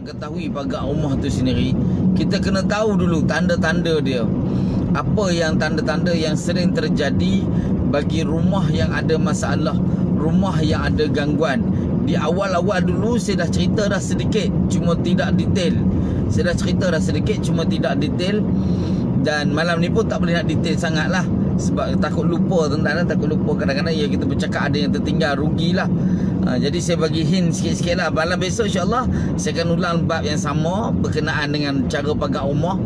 nak ketahui pagar rumah tu sendiri, kita kena tahu dulu tanda-tanda dia. Apa yang tanda-tanda yang sering terjadi bagi rumah yang ada masalah, rumah yang ada gangguan. Di awal-awal dulu saya dah cerita dah sedikit, cuma tidak detail. Saya dah cerita dah sedikit, cuma tidak detail. Dan malam ni pun tak boleh nak detail sangat lah, sebab takut lupa tuan-tuan, takut lupa. Kadang-kadang ya kita bercakap ada yang tertinggal, rugilah. Jadi saya bagi hint sikit-sikit lah. Malam besok insyaAllah saya akan ulang bab yang sama berkenaan dengan cara pagar rumah.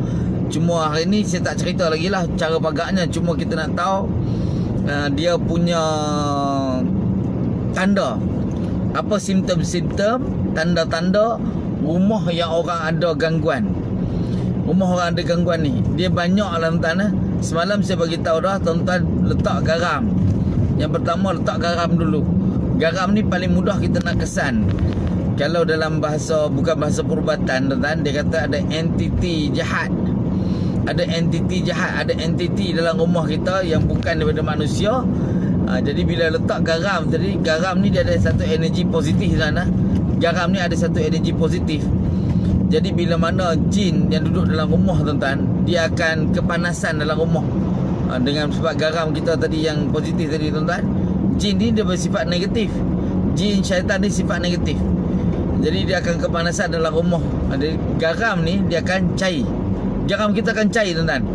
Cuma hari ni saya tak cerita lagi lah cara pagarnya. Cuma kita nak tahu dia punya tanda. Apa simptom-simptom, tanda-tanda rumah yang orang ada gangguan. Rumah orang ada gangguan ni, dia banyak lah tuan-tuan. Semalam saya bagi tahu dah tuan-tuan, letak garam. Yang pertama letak garam dulu. Garam ni paling mudah kita nak kesan. Kalau dalam bahasa, bukan bahasa perubatan tuan-tuan, dia kata ada entiti jahat. Ada entiti jahat, ada entiti dalam rumah kita yang bukan daripada manusia. Jadi bila letak garam tadi, garam ni dia ada satu energi positif tuan-tuan. Garam ni ada satu energi positif. Jadi bila mana jin yang duduk dalam rumah tuan-tuan, dia akan kepanasan dalam rumah. Dengan sebab garam kita tadi yang positif tadi tuan-tuan, jin ni dia bersifat negatif. Jin syaitan ni sifat negatif. Jadi dia akan kepanasan dalam rumah. Jadi garam ni dia akan cair. Garam kita akan cair tuan-tuan.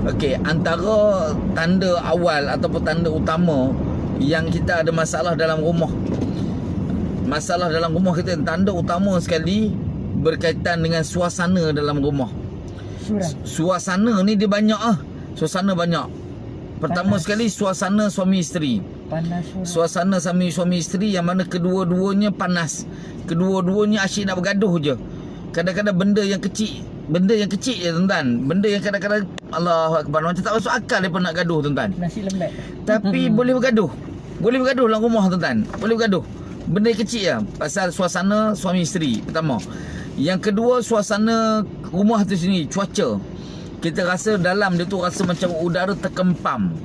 Okey, antara tanda awal ataupun tanda utama yang kita ada masalah dalam rumah. Masalah dalam rumah kita, tanda utama sekali berkaitan dengan suasana dalam rumah. Suasana ni dia banyak ah. Suasana banyak. Pertama sekali suasana suami isteri. Suasana suami isteri yang mana kedua-duanya panas. Kedua-duanya asyik nak bergaduh je. Kadang-kadang benda yang kecil je tuan-tuan. Benda yang kadang-kadang Allahu Akbar, macam tak masuk akal mereka nak gaduh tuan-tuan. Nasi lembek. Tapi boleh bergaduh. Boleh bergaduh dalam rumah tuan-tuan. Boleh bergaduh. Benda kecil je. Pasal suasana suami isteri pertama. Yang kedua suasana rumah tu sendiri, cuaca. Kita rasa dalam dia tu rasa macam udara terkempam.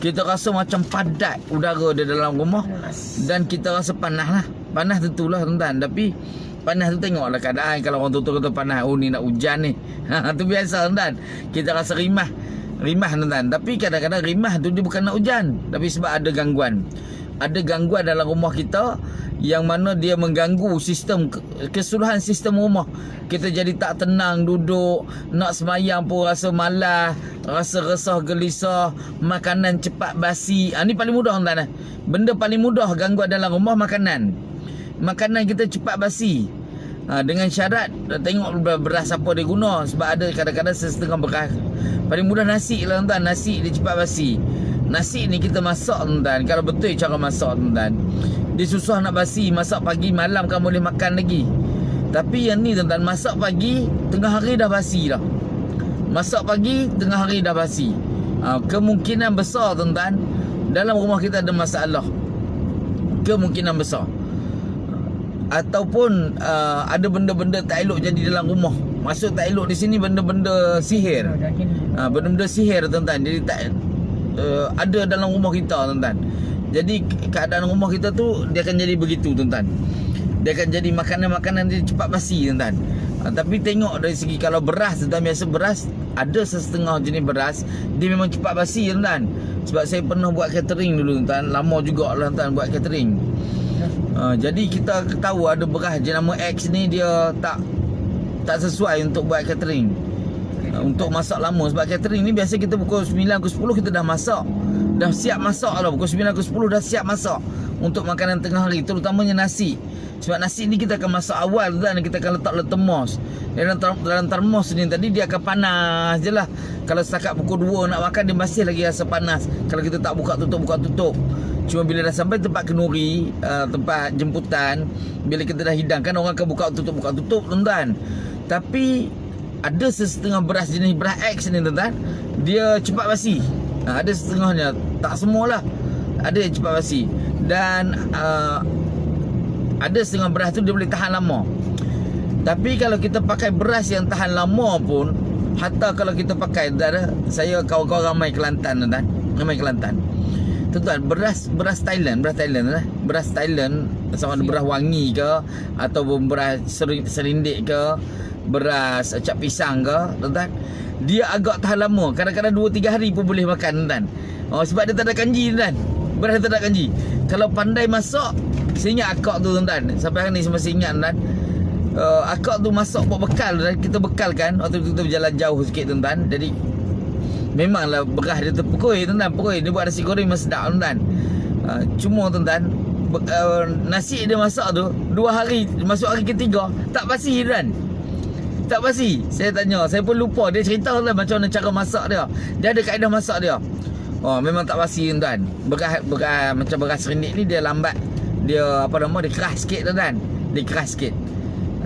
Kita rasa macam padat udara dia dalam rumah. Dan kita rasa panas lah. Panas tentulah tuan-tuan. Tapi panas tu tengoklah keadaan. Kalau orang tua kata panas, oh ni nak hujan ni. Tu biasa tuan-tuan. Kita rasa rimah tuan-tuan. Tapi kadang-kadang rimah tu dia bukan nak hujan, tapi sebab ada gangguan. Ada gangguan dalam rumah kita yang mana dia mengganggu sistem, keseluruhan sistem rumah. Kita jadi tak tenang duduk, nak semayang pun rasa malas, rasa resah gelisah, makanan cepat basi. Ni paling mudah tuan-tuan. Benda paling mudah gangguan dalam rumah, makanan. Makanan kita cepat basi. Dengan syarat tengok beras apa dia guna. Sebab ada kadang-kadang setengah beras. Paling mudah nasi lah tuan-tuan. Nasi dia cepat basi. Nasi ni kita masak tuan-tuan. Kalau betul cara masak tuan-tuan, dia susah nak basi. Masak pagi malam kan boleh makan lagi. Tapi yang ni tuan-tuan, masak pagi tengah hari dah basi dah. Masak pagi tengah hari dah basi. Kemungkinan besar tuan-tuan dalam rumah kita ada masalah. Kemungkinan besar. Ataupun ada benda-benda tak elok jadi dalam rumah. Maksud tak elok di sini benda-benda sihir. Benda-benda sihir tuan-tuan. Jadi tak ada dalam rumah kita tuan-tuan. Jadi keadaan rumah kita tu dia akan jadi begitu tuan-tuan. Dia akan jadi makanan-makanan dia cepat basi tuan-tuan. Tapi tengok dari segi kalau beras tuan-tuan, biasa beras ada setengah jenis beras dia memang cepat basi tuan-tuan. Sebab saya pernah buat catering dulu tuan-tuan. Lama jugalah tuan-tuan buat catering. Jadi kita tahu ada beras jenama X ni dia tak sesuai untuk buat catering. Untuk masak lama. Sebab catering ni biasa kita pukul 9, pukul 10 kita dah masak. Dah siap masak lah. Pukul 9, pukul 10 dah siap masak untuk makanan tengah hari. Terutamanya nasi. Sebab nasi ni kita akan masak awal dan kita akan letak dalam termos. Dalam termos ni tadi dia akan panas je lah. Kalau setakat pukul 2 nak makan, dia masih lagi rasa panas. Kalau kita tak buka tutup. Cuma bila dah sampai tempat kenduri, tempat jemputan, bila kita dah hidangkan, orang akan buka tutup tuan-tuan. Tapi ada setengah beras jenis beras X ni tuan-tuan, dia cepat basi. Ada setengahnya, tak semualah. Ada yang cepat basi. Dan ada setengah beras tu dia boleh tahan lama. Tapi kalau kita pakai beras yang tahan lama pun, hatta kalau kita pakai, saya kawan-kawan ramai Kelantan tuan-tuan, ramai Kelantan. Tuan-tuan, beras Thailand lah. Beras Thailand sama ada beras wangi ke ataupun beras serindik ke, beras cap pisang ke, tuan-tuan. Dia agak tahan lama. Kadang-kadang 2-3 hari pun boleh makan, tuan. Sebab dia tak ada kanji, tuan. Beras tak ada kanji. Kalau pandai masak, saya ingat akak tu, tuan-tuan. Sampai hari ni saya masih ingat, tuan. Akak tu masak buat bekal, tuan. Kita bekalkan waktu kita berjalan jauh sikit, tuan-tuan. Jadi memanglah beras dia terpukul, tuan-tuan. Pukul dia buat nasi goreng memang sedap, tuan-tuan. Cuma, tuan-tuan, nasi dia masak tu 2 hari, masuk hari ketiga tak basi, tuan. Tak basi. Saya tanya, saya pun lupa. Dia cerita lah macam mana cara masak dia. Dia ada kaedah masak dia. Memang tak basi, tuan. Beras macam beras serindik ni dia lambat. Dia dia keras sikit, tuan. Dia keras sikit.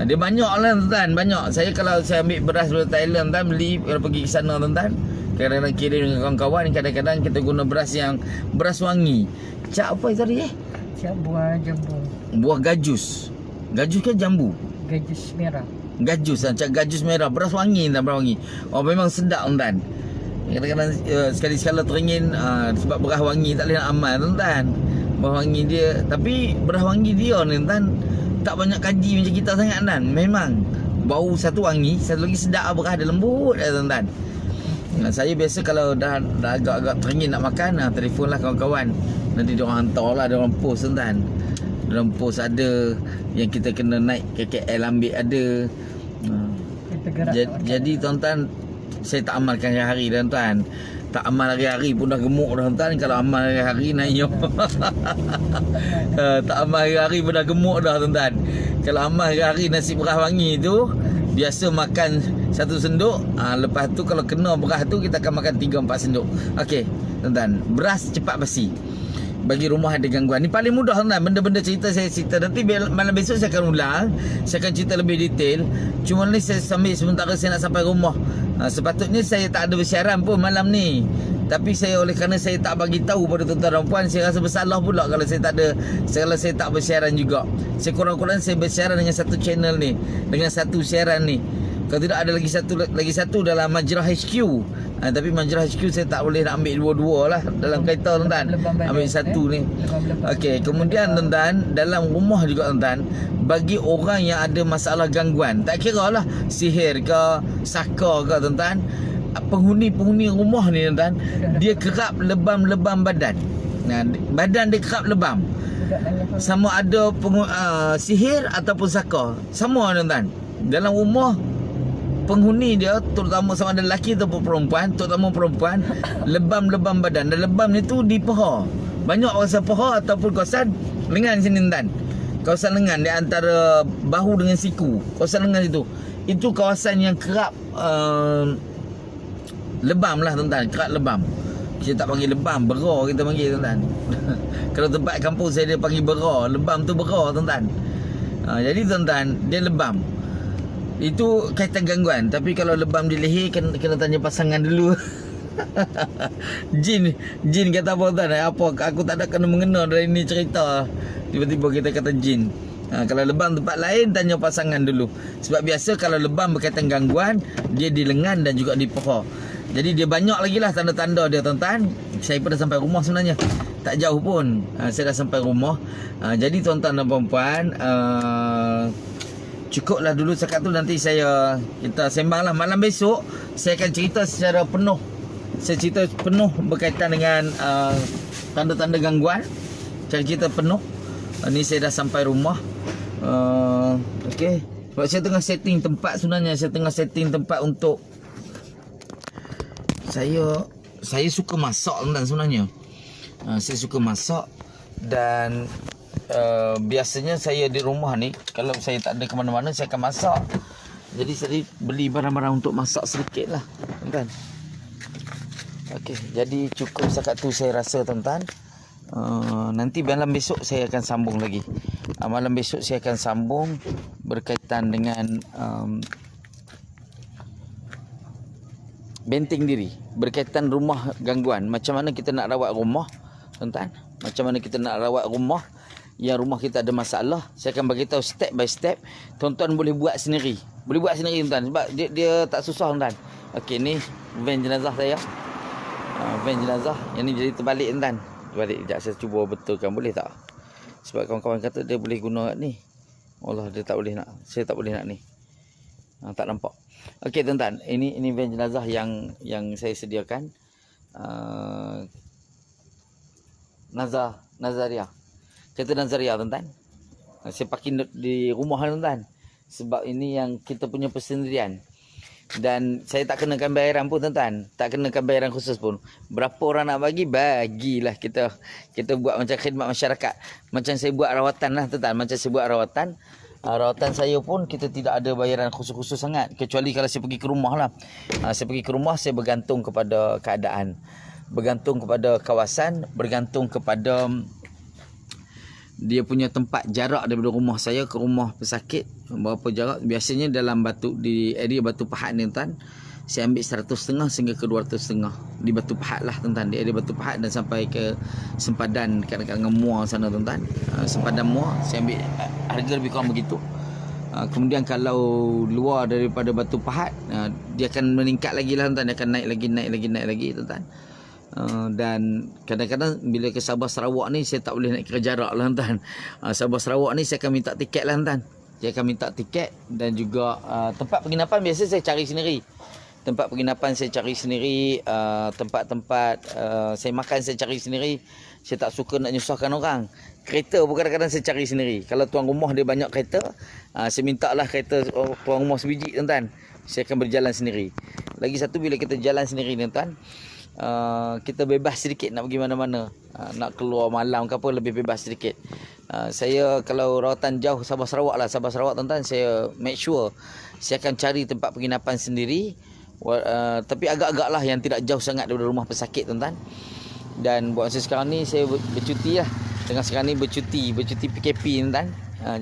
Dia banyak lah, tuan. Banyak. Saya kalau saya ambil beras dari Thailand, tuan, beli kalau pergi ke sana, tuan. Kadang-kadang kirim dengan kawan-kawan. Kadang-kadang kita guna beras wangi. Cak apa tadi Cak buah jambu. Buah gajus. Gajus ke jambu? Gajus merah. Gajus lah, cak gajus merah. Beras wangi, tuan. Beras wangi. Memang sedap, tuan. Kadang-kadang sekali-sekala teringin sebab beras wangi tak boleh nak amal, tuan. Beras wangi dia, tapi beras wangi dia ni, tuan, tak banyak kaji macam kita sangat, tuan. Memang bau satu wangi, satu lagi sedap, beras dia lembut, tuan. Saya biasa kalau dah agak-agak teringin nak makan, telefonlah kawan-kawan. Nanti diorang hantarlah, diorang post, tuan. Diorang post ada yang kita kena naik KKL ambil ada. Jadi tuan-tuan, saya tak amalkan hari-hari, tuan-tuan. Tak amal hari-hari pun dah gemuk, tuan-tuan. Kalau amal hari-hari naik tak amal hari-hari pun dah gemuk dah, tuan-tuan. Kalau amal hari-hari nasi beras wangi tu, biasa makan 1 senduk. Lepas tu kalau kena beras tu, kita akan makan 3-4 senduk. Okey, tuan-tuan. Beras cepat basi. Bagi rumah ada gangguan. Ni paling mudah, tuan. Benda-benda cerita saya cerita. Nanti malam besok saya akan ulang. Saya akan cerita lebih detail. Cuma ni saya sambil sementara saya nak sampai rumah. Sepatutnya saya tak ada bersiaran pun malam ni. Tapi saya oleh kerana saya tak bagi tahu pada tuan-tuan dan puan, saya rasa bersalah pula kalau saya tak bersiaran juga. Saya kurang-kurang saya bersiaran dengan satu channel ni, dengan satu siaran ni. Kalau tidak ada lagi satu dalam Majrah HQ. Tapi Majrah HQ saya tak boleh nak ambil dua-dua lah dalam kereta, tuan-tuan. Ambil satu ni. Okey, kemudian, tuan-tuan, dalam rumah juga, tuan-tuan, bagi orang yang ada masalah gangguan, tak kira lah sihir ke, saka ke, tuan-tuan, penghuni rumah ni, tuan-tuan, dia kerap lebam-lebam badan. Badan dia kerap lebam. Sama ada sihir ataupun saka. Sama, tuan-tuan. Dalam rumah penghuni dia, terutama sama ada lelaki ataupun perempuan, terutama perempuan, lebam-lebam badan. Dan lebam ni tu di paha. Banyak kawasan paha ataupun kawasan lengan sini, tuan. Kawasan lengan di antara bahu dengan siku. Kawasan lengan itu. Itu kawasan yang kerap lebam lah, tuan-tuan. Kerap lebam. Kita tak panggil lebam, bera kita panggil, tuan-tuan. Kalau tempat kampung saya dia panggil bera. Lebam tu bera, tuan-tuan. Jadi, tuan-tuan, dia lebam. Itu kaitan gangguan. Tapi kalau lebam di leher, kena tanya pasangan dulu. Jin kata apa, tuan? Aku tak ada kena mengena dari ni cerita. Tiba-tiba kita kata jin. Kalau lebam tempat lain, tanya pasangan dulu. Sebab biasa kalau lebam berkaitan gangguan, dia di lengan dan juga di paha. Jadi dia banyak lagi lah tanda-tanda dia, tuan-tuan. Saya pun dah sampai rumah sebenarnya. Tak jauh pun. Saya dah sampai rumah. Jadi tuan-tuan dan puan-puan, cukuplah dulu setakat tu. Nanti kita sembang lah. Malam besok saya akan cerita secara penuh. Saya cerita penuh berkaitan dengan tanda-tanda gangguan. Saya cerita penuh. Ni saya dah sampai rumah. Okey. Sebab saya tengah setting tempat sebenarnya. Saya tengah setting tempat untuk saya suka masak, tuan, sebenarnya. Saya suka masak. Dan biasanya saya di rumah ni, kalau saya tak ada ke mana-mana, saya akan masak. Jadi saya beli barang-barang untuk masak sedikit lah, tuan-tuan. Okey, jadi cukup setakat tu saya rasa, tuan-tuan. Nanti malam besok saya akan sambung lagi. Malam besok saya akan sambung berkaitan dengan benteng diri, berkaitan rumah gangguan. Macam mana kita nak rawat rumah, tuan-tuan. Macam mana kita nak rawat rumah yang rumah kita ada masalah. Saya akan bagi tahu step by step. Tuan-tuan boleh buat sendiri. Boleh buat sendiri, tuan-tuan. Sebab dia tak susah, tuan-tuan. Okey, ni van jenazah saya. Van jenazah. Yang ni jadi terbalik, tuan-tuan. Balik sekejap, saya cuba betulkan boleh tak? Sebab kawan-kawan kata dia boleh guna kat ni. Allah, dia tak boleh nak. Saya tak boleh nak ni. Tak nampak. Okey tuan-tuan, ini van jenazah yang saya sediakan. Nazaria. Kereta Nazaria tuan-tuan. Saya parking di rumah tuan-tuan. Sebab ini yang kita punya persendirian. Dan saya tak kenakan bayaran pun tuan-tuan. Tak kenakan bayaran khusus pun. Berapa orang nak bagi, bagilah kita. Kita buat macam khidmat masyarakat. Macam saya buat rawatan lah tuan-tuan. Macam saya buat rawatan. Rawatan saya pun kita tidak ada bayaran khusus-khusus sangat. Kecuali kalau saya pergi ke rumah lah. Saya pergi ke rumah, saya bergantung kepada keadaan. Bergantung kepada kawasan. Bergantung kepada dia punya tempat jarak daripada rumah saya ke rumah pesakit. Berapa jarak? Biasanya dalam di area Batu Pahat ni tuan, saya ambil 100.5 sehingga ke 200.5 di Batu Pahat lah tuan, di area Batu Pahat dan sampai ke sempadan dekat dengan Muar sana tuan. Sempadan Muar saya ambil harga lebih kurang begitu. Kemudian kalau luar daripada Batu Pahat, dia akan meningkat lagi lah tuan, dia akan naik lagi tuan. Dan kadang-kadang bila ke Sabah Sarawak ni saya tak boleh nak kira jarak lah tuan. Sabah Sarawak ni saya akan minta tiket lah tuan. Saya akan minta tiket dan juga tempat penginapan biasa saya cari sendiri. Tempat penginapan saya cari sendiri, tempat-tempat saya makan saya cari sendiri. Saya tak suka nak nyusahkan orang. Kereta pun kadang-kadang saya cari sendiri. Kalau tuan rumah dia banyak kereta, saya minta lah kereta tuan rumah sebiji tuan. Saya akan berjalan sendiri. Lagi satu, bila kita jalan sendiri tuan, kita bebas sedikit nak pergi mana-mana. Nak keluar malam ke apa, lebih bebas sedikit. Saya kalau rawatan jauh Sabah Sarawak tuan-tuan, saya make sure saya akan cari tempat penginapan sendiri. Tapi agak-agak lah yang tidak jauh sangat daripada rumah pesakit tuan-tuan. Dan buat masa sekarang ni saya bercuti lah. Tengah sekarang ni bercuti PKP tuan-tuan.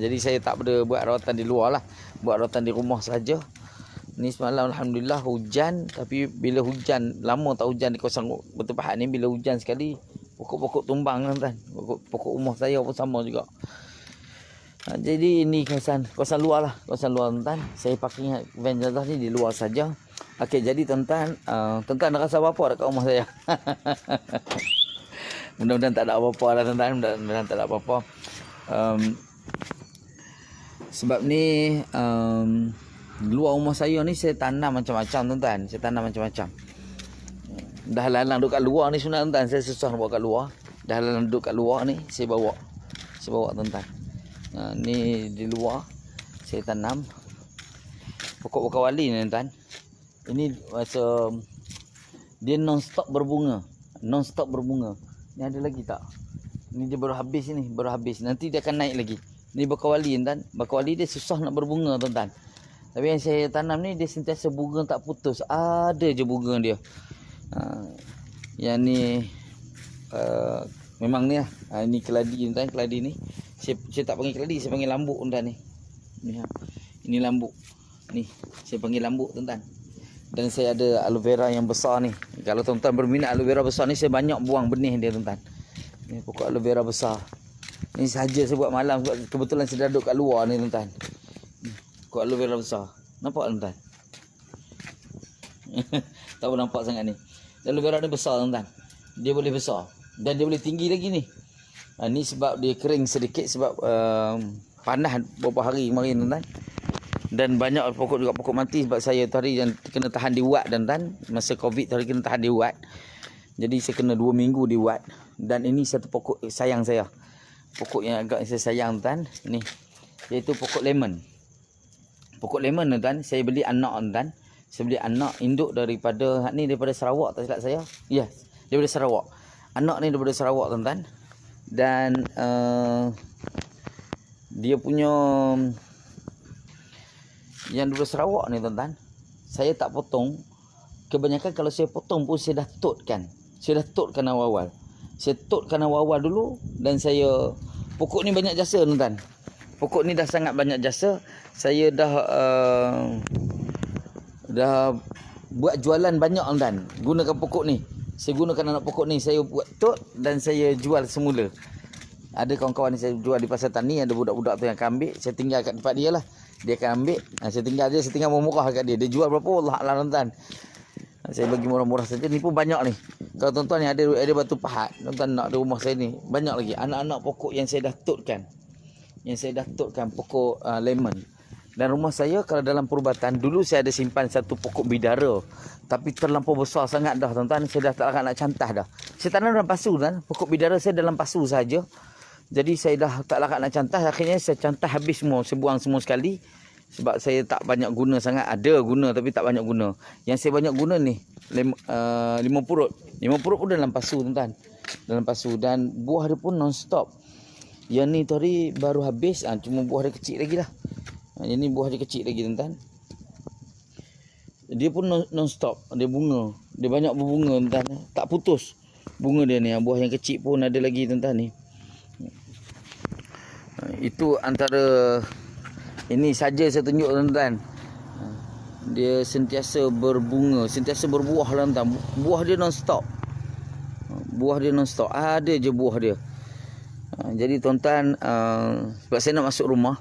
Jadi saya tak boleh buat rawatan di luar lah. Buat rawatan di rumah saja. Ni semalam alhamdulillah hujan, tapi bila hujan, lama tak hujan di kawasan Batu Pahat ni, bila hujan sekali pokok-pokok tumbang tuan. Pokok rumah saya pun sama juga. Jadi ini kawasan luar lah, kawasan luar tuan. Saya parking van jenazah ni di luar saja. Okey, jadi tuan-tuan, tuan-tuan rasa apa-apa dekat rumah saya? Mudah-mudahan tak ada apa-apa lah tuan-tuan, mudah-mudahan tak ada apa-apa. Sebab ni luar rumah saya ni saya tanam macam-macam tuan-tuan. Saya tanam macam-macam. Dah lalang duduk kat luar ni sebenarnya tuan. Saya susah nak bawa kat luar. Dah lalang duduk kat luar ni, saya bawa tuan-tuan. Ni di luar saya tanam pokok wali ni tuan. Ini masa dia non-stop berbunga. Ni ada lagi tak? Ni dia baru habis ni, Nanti dia akan naik lagi. Ni bakar wali tuan. Bakar wali dia susah nak berbunga tuan-tuan. Tapi yang saya tanam ni dia sentiasa bunga tak putus. Ada je bunga dia. Yang ni memang ni lah. Ini keladi tuan, keladi ni. Saya tak panggil keladi, saya panggil lambuk tuan ni. Ini lambuk. Ni saya panggil lambuk tuan. Dan saya ada aloe vera yang besar ni. Kalau tuan-tuan berminat aloe vera besar ni, saya banyak buang benih dia tuan. Ni pokok aloe vera besar. Ni saja saya buat malam sebab kebetulan saya duduk kat luar ni tuan. Pokok aloe vera besar. Nampak tuan? Tak boleh nampak sangat ni. Aloe vera ni besar tuan. Dia boleh besar. Dan dia boleh tinggi lagi ni. Ni sebab dia kering sedikit sebab panas beberapa hari kemarin tuan. Dan banyak pokok juga pokok mati sebab saya tu hari yang kena tahan di wad tuan. Masa Covid tu hari kena tahan di wad. Jadi saya kena 2 minggu di wad. Dan ini satu pokok sayang saya. Pokok yang agak saya sayang tuan. Ni. Iaitu pokok lemon. Pokok lemon tuan, saya beli anak tuan. Saya beli anak induk daripada Sarawak tak silap saya. Ya, daripada Sarawak. Anak ni daripada Sarawak tuan. Dan dia punya yang daripada Sarawak ni tuan. Saya tak potong. Kebanyakan kalau saya potong pun saya dah totkan. Saya dah totkan awal-awal. Saya totkan awal-awal dulu dan saya pokok ni banyak jasa tuan. Pokok ni dah sangat banyak jasa. Saya dah buat jualan banyak tuan. Gunakan pokok ni. Saya gunakan anak pokok ni. Saya buat tot dan saya jual semula. Ada kawan-kawan ni saya jual di pasar tani. Ada budak-budak tu yang akan ambil. Saya tinggal kat tempat dia lah. Dia akan ambil. Saya tinggal murah kat dia. Dia jual berapa? Allah Allah tuan. Saya bagi murah-murah saja. Ni pun banyak ni. Kalau tuan-tuan ni ada batu pahat, tuan-tuan nak di rumah saya ni, banyak lagi. Anak-anak pokok yang saya dah tutkan. Yang saya dah tutkan pokok lemon. Dan rumah saya kalau dalam perubatan, dulu saya ada simpan satu pokok bidara. Tapi terlampau besar sangat dah tuan-tuan. Saya dah tak larat nak cantah dah. Saya tanam dalam pasu tuan. Pokok bidara saya dalam pasu saja. Jadi saya dah tak larat nak cantah. Akhirnya saya cantah habis semua. Saya buang semua sekali. Sebab saya tak banyak guna sangat. Ada guna tapi tak banyak guna. Yang saya banyak guna ni limau purut. Limau purut pun dalam pasu tuan-tuan. Dalam pasu. Dan buah dia pun non-stop. Yang ni tadi baru habis. Cuma buah dia kecil lagi lah. Yang ni buah dia kecil lagi tuan-tuan. Dia pun non-stop. Dia bunga. Dia banyak berbunga tuan-tuan. Tak putus bunga dia ni. Buah yang kecil pun ada lagi tuan-tuan ni. Itu antara... Ini saja saya tunjuk tuan-tuan. Dia sentiasa berbunga, sentiasa berbuah lah tuan-tuan. Buah dia non-stop. Buah dia non-stop. Ada je buah dia. Jadi tuan-tuan, sebab saya nak masuk rumah.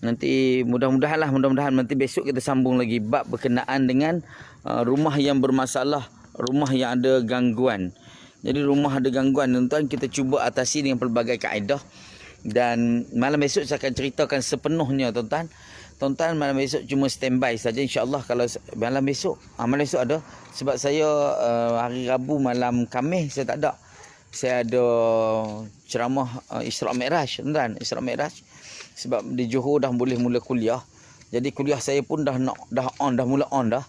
Nanti mudah-mudahan nanti besok kita sambung lagi bab berkenaan dengan rumah yang bermasalah, rumah yang ada gangguan. Jadi rumah ada gangguan tuan-tuan, kita cuba atasi dengan pelbagai kaedah. Dan malam besok saya akan ceritakan sepenuhnya tuan-tuan. Tuan-tuan malam besok cuma standby saja insya-Allah. Kalau malam besok ada sebab saya hari Rabu malam Khamis saya tak ada. Saya ada ceramah Isra' Mi'raj tuan-tuan, Isra' Mi'raj. Sebab di Johor dah boleh mula kuliah. Jadi kuliah saya pun dah mula on dah.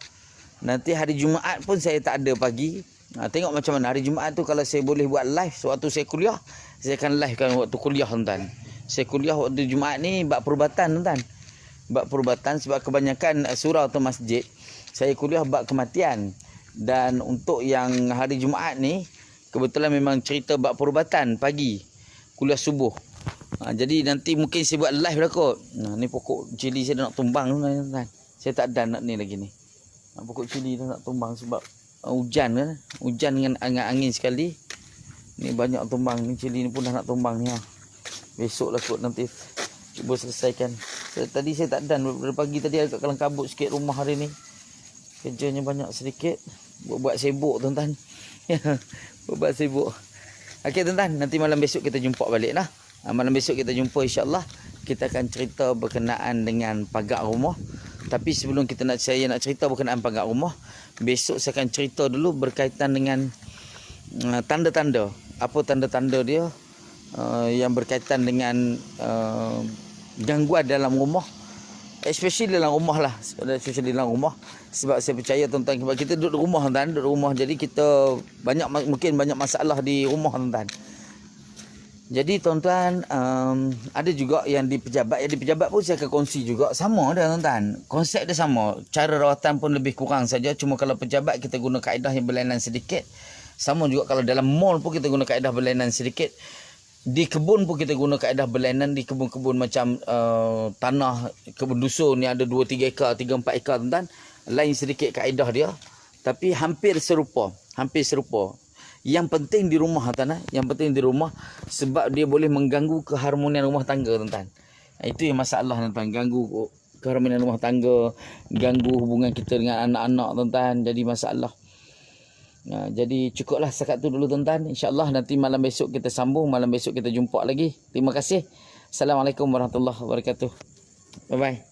Nanti hari Jumaat pun saya tak ada pagi. Tengok macam mana hari Jumaat tu kalau saya boleh buat live sewaktu saya kuliah, saya akan livekan waktu kuliah tuan-tuan. Saya kuliah waktu Jumaat ni bab perubatan tuan-tuan. Bab perubatan sebab kebanyakan surau atau masjid saya kuliah bab kematian. Dan untuk yang hari Jumaat ni kebetulan memang cerita bab perubatan pagi kuliah subuh. Jadi nanti mungkin saya buat live dah kot. Ni pokok cili saya dah nak tumbang tuan-tuan. Saya tak ada nak ni lagi ni. Pokok cili dah nak tumbang sebab hujan kan. Hujan dengan angin sekali. Ni banyak tumbang. Ni cili ni pun dah nak tumbang ni. Besok lah kot nanti cuba selesaikan. Tadi saya tak dan. Dari pagi tadi agak kelang kabut sikit rumah hari ni. Kerjanya banyak sedikit. Buat sibuk tuan-tuan. Buat sibuk. Okey tuan-tuan. Nanti malam besok kita jumpa balik lah. Malam besok kita jumpa insya-Allah. Kita akan cerita berkenaan dengan pagar rumah. Tapi sebelum saya nak cerita berkenaan pagar rumah, besok saya akan cerita dulu berkaitan dengan tanda-tanda. Apa tanda-tanda dia yang berkaitan dengan gangguan dalam rumah. Especially dalam rumah lah. Especially dalam rumah. Sebab saya percaya tuan-tuan, sebab kita duduk rumah tuan-tuan. Duduk rumah jadi kita mungkin banyak masalah di rumah tuan-tuan. Jadi tuan-tuan, ada juga yang di pejabat. Yang di pejabat pun saya akan kongsi juga. Sama dah tuan-tuan. Konsep dia sama. Cara rawatan pun lebih kurang saja. Cuma kalau pejabat kita guna kaedah yang berlainan sedikit. Sama juga kalau dalam mall pun kita guna kaedah berlainan sedikit. Di kebun pun kita guna kaedah berlainan. Di kebun-kebun macam tanah, kebun dusun ni ada 2-3 ekar, 3-4 ekar tuan-tuan. Lain sedikit kaedah dia. Tapi hampir serupa. Hampir serupa. Yang penting di rumah tuan-tuan. Yang penting di rumah sebab dia boleh mengganggu keharmonian rumah tangga tuan-tuan. Itu yang masalah tuan-tuan. Ganggu keharmonian rumah tangga, ganggu hubungan kita dengan anak-anak tuan-tuan. Jadi masalah. Jadi cukuplah setakat tu dulu tuan-tuan. InsyaAllah nanti malam besok kita sambung. Malam besok kita jumpa lagi. Terima kasih. Assalamualaikum warahmatullahi wabarakatuh. Bye-bye.